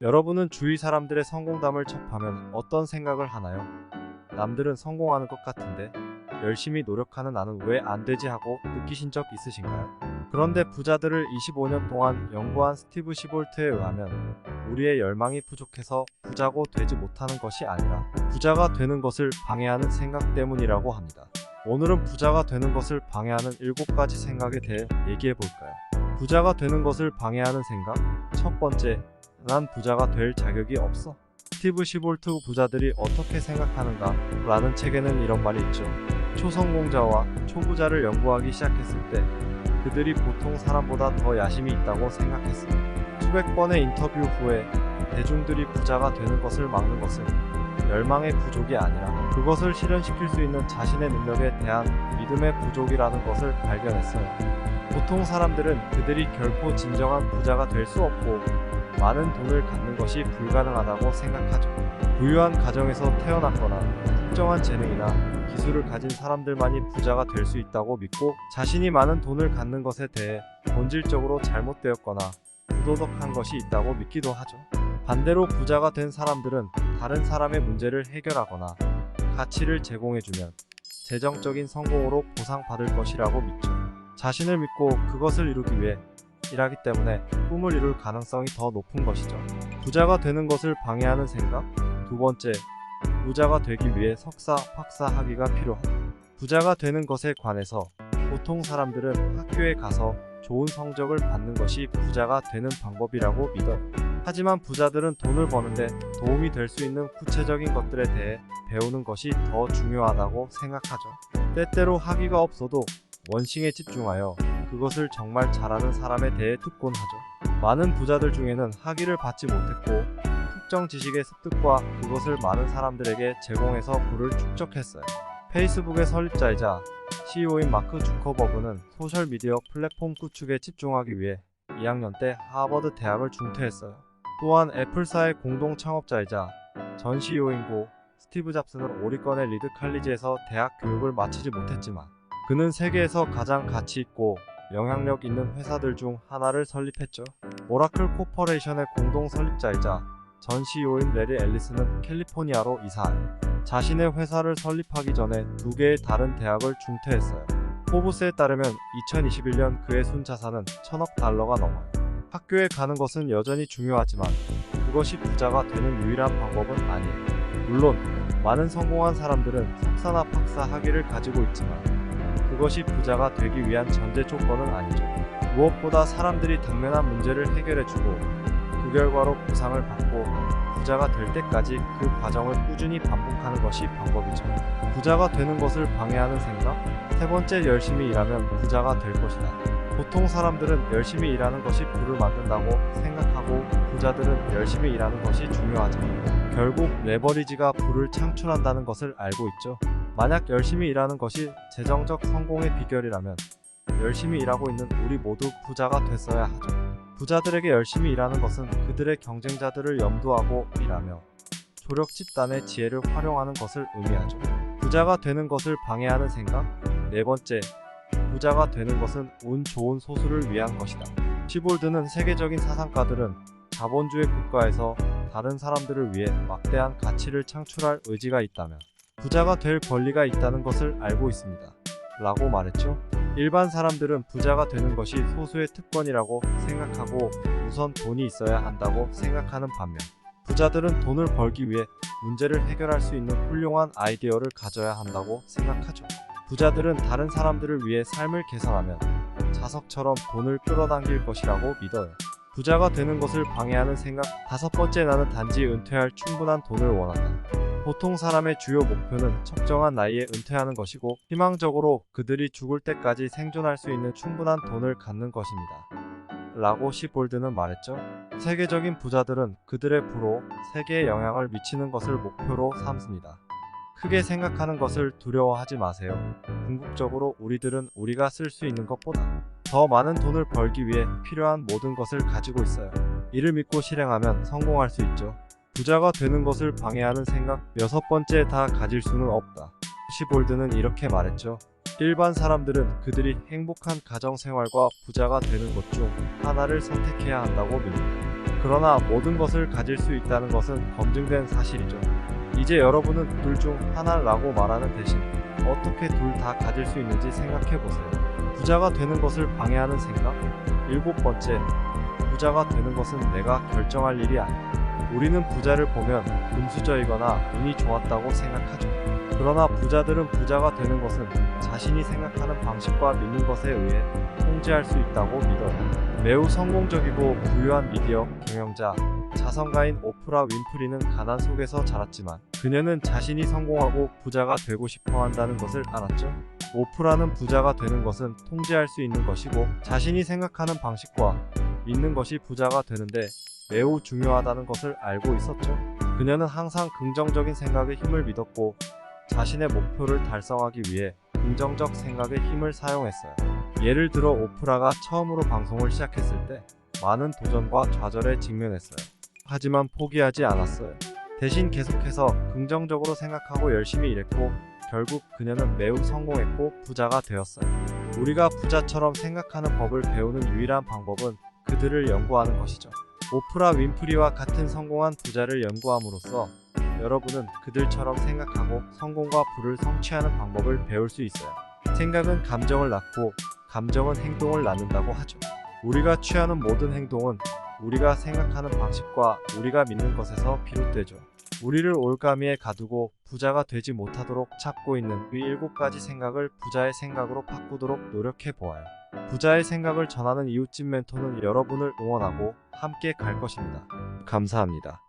여러분은 주위 사람들의 성공담을 접하면 어떤 생각을 하나요? 남들은 성공하는 것 같은데 열심히 노력하는 나는 왜 안 되지 하고 느끼신 적 있으신가요? 그런데 부자들을 25년 동안 연구한 스티브 시볼트에 의하면 우리의 열망이 부족해서 부자고 되지 못하는 것이 아니라 부자가 되는 것을 방해하는 생각 때문이라고 합니다. 오늘은 부자가 되는 것을 방해하는 7가지 생각에 대해 얘기해 볼까요? 부자가 되는 것을 방해하는 생각. 첫 번째, 난 부자가 될 자격이 없어. 스티브 시볼트 부자들이 어떻게 생각하는가? 라는 책에는 이런 말이 있죠. 초성공자와 초부자를 연구하기 시작했을 때 그들이 보통 사람보다 더 야심이 있다고 생각했습니다. 수백 번의 인터뷰 후에 대중들이 부자가 되는 것을 막는 것은 열망의 부족이 아니라 그것을 실현시킬 수 있는 자신의 능력에 대한 믿음의 부족이라는 것을 발견했어요. 보통 사람들은 그들이 결코 진정한 부자가 될 수 없고 많은 돈을 갖는 것이 불가능하다고 생각하죠. 부유한 가정에서 태어났거나 특정한 재능이나 기술을 가진 사람들만이 부자가 될 수 있다고 믿고 자신이 많은 돈을 갖는 것에 대해 본질적으로 잘못되었거나 부도덕한 것이 있다고 믿기도 하죠. 반대로 부자가 된 사람들은 다른 사람의 문제를 해결하거나 가치를 제공해주면 재정적인 성공으로 보상받을 것이라고 믿죠. 자신을 믿고 그것을 이루기 위해 일하기 때문에 꿈을 이룰 가능성이 더 높은 것이죠. 부자가 되는 것을 방해하는 생각. 두 번째, 부자가 되기 위해 석사, 박사 학위가 필요하다. 부자가 되는 것에 관해서 보통 사람들은 학교에 가서 좋은 성적을 받는 것이 부자가 되는 방법이라고 믿어요. 하지만 부자들은 돈을 버는데 도움이 될 수 있는 구체적인 것들에 대해 배우는 것이 더 중요하다고 생각하죠. 때때로 학위가 없어도 원싱에 집중하여 그것을 정말 잘하는 사람에 대해 듣곤 하죠. 많은 부자들 중에는 학위를 받지 못했고 특정 지식의 습득과 그것을 많은 사람들에게 제공해서 부를 축적했어요. 페이스북의 설립자이자 CEO인 마크 주커버그는 소셜미디어 플랫폼 구축에 집중하기 위해 2학년 때 하버드 대학을 중퇴했어요. 또한 애플사의 공동 창업자이자 전 CEO인 고 스티브 잡스는 오리건의 리드 칼리지에서 대학 교육을 마치지 못했지만 그는 세계에서 가장 가치 있고 영향력 있는 회사들 중 하나를 설립했죠. 오라클 코퍼레이션의 공동 설립자이자 전 CEO인 레리 앨리스는 캘리포니아로 이사하여 자신의 회사를 설립하기 전에 2개의 다른 대학을 중퇴했어요. 포브스에 따르면 2021년 그의 순자산은 $1000억 넘어요. 학교에 가는 것은 여전히 중요하지만 그것이 부자가 되는 유일한 방법은 아니에요. 물론 많은 성공한 사람들은 석사나 박사 학위를 가지고 있지만 그것이 부자가 되기 위한 전제 조건은 아니죠. 무엇보다 사람들이 당면한 문제를 해결해주고 그 결과로 보상을 받고 부자가 될 때까지 그 과정을 꾸준히 반복하는 것이 방법이죠. 부자가 되는 것을 방해하는 생각. 세 번째, 열심히 일하면 부자가 될 것이다. 보통 사람들은 열심히 일하는 것이 부를 만든다고 생각하고 부자들은 열심히 일하는 것이 중요하지만 결국 레버리지가 부를 창출한다는 것을 알고 있죠. 만약 열심히 일하는 것이 재정적 성공의 비결이라면 열심히 일하고 있는 우리 모두 부자가 됐어야 하죠. 부자들에게 열심히 일하는 것은 그들의 경쟁자들을 염두하고 일하며 조력 집단의 지혜를 활용하는 것을 의미하죠. 부자가 되는 것을 방해하는 생각. 네 번째, 부자가 되는 것은 운 좋은 소수를 위한 것이다. 시볼드는 세계적인 사상가들은 자본주의 국가에서 다른 사람들을 위해 막대한 가치를 창출할 의지가 있다면 부자가 될 권리가 있다는 것을 알고 있습니다. 라고 말했죠. 일반 사람들은 부자가 되는 것이 소수의 특권이라고 생각하고 우선 돈이 있어야 한다고 생각하는 반면 부자들은 돈을 벌기 위해 문제를 해결할 수 있는 훌륭한 아이디어를 가져야 한다고 생각하죠. 부자들은 다른 사람들을 위해 삶을 개선하면 자석처럼 돈을 끌어당길 것이라고 믿어요. 부자가 되는 것을 방해하는 생각. 다섯 번째, 나는 단지 은퇴할 충분한 돈을 원한다. 보통 사람의 주요 목표는 적정한 나이에 은퇴하는 것이고 희망적으로 그들이 죽을 때까지 생존할 수 있는 충분한 돈을 갖는 것입니다. 라고 시볼드는 말했죠. 세계적인 부자들은 그들의 부로 세계에 영향을 미치는 것을 목표로 삼습니다. 크게 생각하는 것을 두려워하지 마세요. 궁극적으로 우리들은 우리가 쓸 수 있는 것보다 더 많은 돈을 벌기 위해 필요한 모든 것을 가지고 있어요. 이를 믿고 실행하면 성공할 수 있죠. 부자가 되는 것을 방해하는 생각. 여섯 번째, 다 가질 수는 없다. 시볼드는 이렇게 말했죠. 일반 사람들은 그들이 행복한 가정생활과 부자가 되는 것 중 하나를 선택해야 한다고 믿는다. 그러나 모든 것을 가질 수 있다는 것은 검증된 사실이죠. 이제 여러분은 둘 중 하나라고 말하는 대신 어떻게 둘 다 가질 수 있는지 생각해 보세요. 부자가 되는 것을 방해하는 생각? 일곱 번째, 부자가 되는 것은 내가 결정할 일이 아니다. 우리는 부자를 보면 금수저이거나 운이 좋았다고 생각하죠. 그러나 부자들은 부자가 되는 것은 자신이 생각하는 방식과 믿는 것에 의해 통제할 수 있다고 믿어요. 매우 성공적이고 부유한 미디어 경영자, 자선가인 오프라 윈프리는 가난 속에서 자랐지만 그녀는 자신이 성공하고 부자가 되고 싶어 한다는 것을 알았죠. 오프라는 부자가 되는 것은 통제할 수 있는 것이고 자신이 생각하는 방식과 믿는 것이 부자가 되는데 매우 중요하다는 것을 알고 있었죠. 그녀는 항상 긍정적인 생각의 힘을 믿었고 자신의 목표를 달성하기 위해 긍정적 생각의 힘을 사용했어요. 예를 들어 오프라가 처음으로 방송을 시작했을 때 많은 도전과 좌절에 직면했어요. 하지만 포기하지 않았어요. 대신 계속해서 긍정적으로 생각하고 열심히 일했고 결국 그녀는 매우 성공했고 부자가 되었어요. 우리가 부자처럼 생각하는 법을 배우는 유일한 방법은 그들을 연구하는 것이죠. 오프라 윈프리와 같은 성공한 부자를 연구함으로써 여러분은 그들처럼 생각하고 성공과 부를 성취하는 방법을 배울 수 있어요. 생각은 감정을 낳고 감정은 행동을 낳는다고 하죠. 우리가 취하는 모든 행동은 우리가 생각하는 방식과 우리가 믿는 것에서 비롯되죠. 우리를 올가미에 가두고 부자가 되지 못하도록 찾고 있는 이 7가지 생각을 부자의 생각으로 바꾸도록 노력해 보아요. 부자의 생각을 전하는 이웃집 멘토는 여러분을 응원하고 함께 갈 것입니다. 감사합니다.